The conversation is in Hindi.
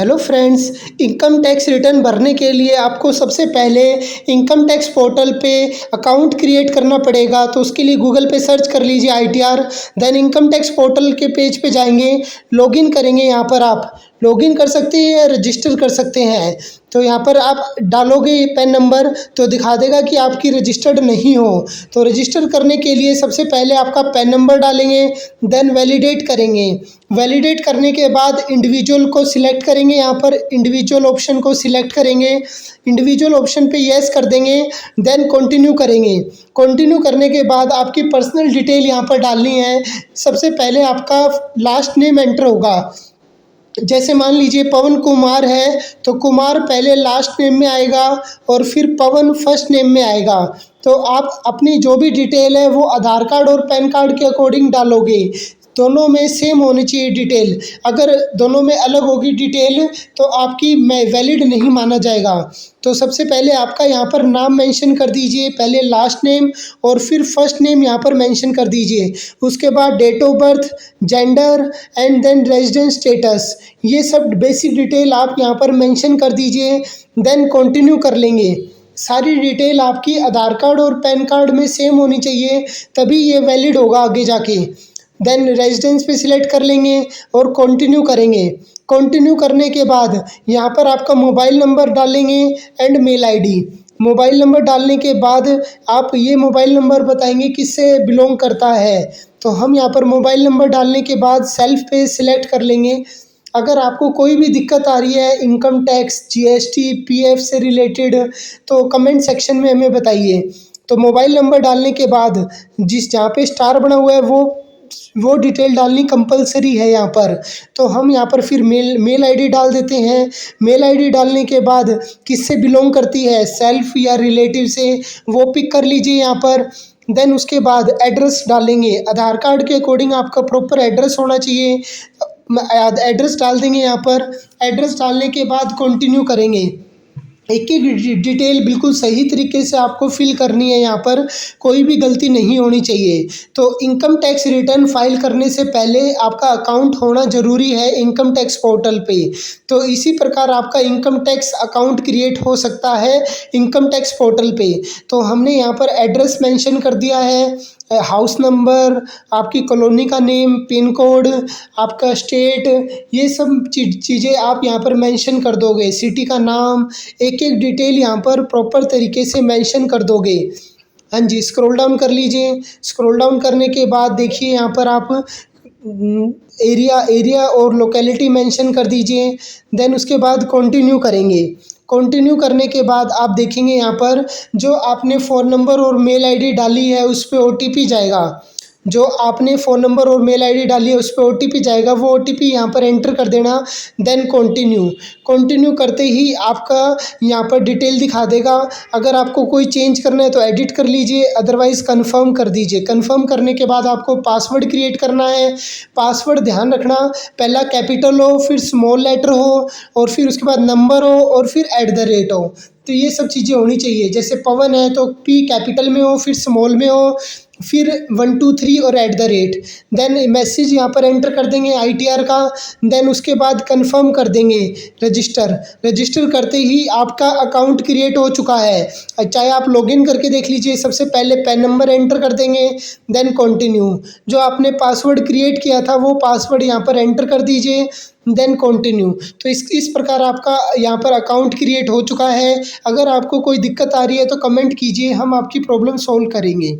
Hello friends, income tax return भरने के लिए आपको सबसे पहले इनकम टैक्स पोर्टल पे अकाउंट क्रिएट करना पड़ेगा। तो उसके लिए गूगल पे सर्च कर लीजिए ITR, then income tax portal के पेज पे जाएंगे, लॉगिन करेंगे। यहाँ पर आप लॉगिन कर सकते हैं या रजिस्टर कर सकते हैं। तो यहाँ पर आप डालोगे पैन नंबर तो दिखा देगा कि आपकी रजिस्टर्ड नहीं हो। तो रजिस्टर करने के लिए सबसे पहले आपका पैन नंबर डालेंगे, देन वैलिडेट करेंगे। वैलिडेट करने के बाद इंडिविजुअल को सिलेक्ट करेंगे। यहाँ पर इंडिविजुअल ऑप्शन को सिलेक्ट करेंगे, इंडिविजुअल ऑप्शन पे येस कर देंगे, देन कंटिन्यू करेंगे। कंटिन्यू करने के बाद आपकी पर्सनल डिटेल यहाँ पर डालनी है। सबसे पहले आपका लास्ट नेम एंटर होगा। जैसे मान लीजिए पवन कुमार है तो कुमार पहले लास्ट नेम में आएगा और फिर पवन फर्स्ट नेम में आएगा। तो आप अपनी जो भी डिटेल है वो आधार कार्ड और पैन कार्ड के अकॉर्डिंग डालोगे। दोनों में सेम होनी चाहिए डिटेल। अगर दोनों में अलग होगी डिटेल तो आपकी वैलिड नहीं माना जाएगा। तो सबसे पहले आपका यहाँ पर नाम मेंशन कर दीजिए, पहले लास्ट नेम और फिर फर्स्ट नेम यहाँ पर मेंशन कर दीजिए। उसके बाद date of birth, gender and then residence status, ये सब बेसिक डिटेल आप यहाँ पर मेंशन कर दीजिए। देन कंटिन्यू कर लेंगे। सारी डिटेल आपकी आधार कार्ड और पैन कार्ड में सेम होनी चाहिए, तभी ये वैलिड होगा आगे जाके। देन रेजिडेंस पे सिलेक्ट कर लेंगे और कंटिन्यू करेंगे। कंटिन्यू करने के बाद यहाँ पर आपका मोबाइल नंबर डालेंगे and mail ID. Mobile number डालने के बाद आप ये मोबाइल नंबर बताएंगे किससे बिलोंग करता है। तो हम यहाँ पर मोबाइल नंबर डालने के बाद सेल्फ पे सिलेक्ट कर लेंगे। अगर आपको कोई भी दिक्कत आ रही है इनकम टैक्स, GST, PF से रिलेटेड तो कमेंट सेक्शन में हमें बताइए। तो मोबाइल नंबर डालने के बाद जहाँ पे स्टार बना हुआ है वो डिटेल डालनी कंपलसरी है यहाँ पर। तो हम यहाँ पर फिर मेल आईडी डाल देते हैं। मेल आईडी डालने के बाद किससे बिलोंग करती है, सेल्फ या रिलेटिव से, वो पिक कर लीजिए यहाँ पर। देन उसके बाद एड्रेस डालेंगे। आधार कार्ड के अकॉर्डिंग आपका प्रॉपर एड्रेस होना चाहिए। एड्रेस डाल देंगे यहाँ पर। एड्रेस डालने के बाद कंटिन्यू करेंगे। एक एक डिटेल बिल्कुल सही तरीके से आपको फिल करनी है, यहाँ पर कोई भी गलती नहीं होनी चाहिए। तो इनकम टैक्स रिटर्न फाइल करने से पहले आपका अकाउंट होना ज़रूरी है इनकम टैक्स पोर्टल पे। तो इसी प्रकार आपका इनकम टैक्स अकाउंट क्रिएट हो सकता है इनकम टैक्स पोर्टल पे। तो हमने यहाँ पर एड्रेस मेंशन कर दिया है, हाउस नंबर, आपकी कॉलोनी का नेम, पिन कोड, आपका स्टेट, ये सब चीज़ें आप यहाँ पर मेंशन कर दोगे। सिटी का नाम, एक एक डिटेल यहाँ पर प्रॉपर तरीके से मेंशन कर दोगे। हाँ जी, स्क्रॉल डाउन कर लीजिए। स्क्रॉल डाउन करने के बाद देखिए यहाँ पर आप एरिया और लोकेलिटी मेंशन कर दीजिए। देन उसके बाद कंटिन्यू करेंगे। कंटिन्यू करने के बाद आप देखेंगे यहाँ पर जो आपने फ़ोन नंबर और मेल आईडी डाली है उस पर OTP जाएगा। जो आपने फ़ोन नंबर और मेल आईडी डाली है उस पर OTP जाएगा, वो OTP यहाँ पर एंटर कर देना। देन कंटिन्यू करते ही आपका यहाँ पर डिटेल दिखा देगा। अगर आपको कोई चेंज करना है तो एडिट कर लीजिए, अदरवाइज़ कंफर्म कर दीजिए। कंफर्म करने के बाद आपको पासवर्ड क्रिएट करना है। पासवर्ड ध्यान रखना, पहला कैपिटल हो, फिर स्मॉल लेटर हो, और फिर उसके बाद नंबर हो, और फिर @ हो। तो ये सब चीज़ें होनी चाहिए। जैसे पवन है तो P कैपिटल में हो, फिर स्मॉल में हो, फिर 1 2 3 और @ देन मैसेज यहाँ पर एंटर कर देंगे ITR का। देन उसके बाद कंफर्म कर देंगे रजिस्टर करते ही आपका अकाउंट क्रिएट हो चुका है। चाहे आप लॉगिन करके देख लीजिए। सबसे पहले पैन नंबर एंटर कर देंगे, देन कंटिन्यू। जो आपने पासवर्ड क्रिएट किया था वो पासवर्ड यहाँ पर एंटर कर दीजिए, देन कंटिन्यू। तो इस प्रकार आपका यहाँ पर अकाउंट क्रिएट हो चुका है। अगर आपको कोई दिक्कत आ रही है तो कमेंट कीजिए, हम आपकी प्रॉब्लम सॉल्व करेंगे।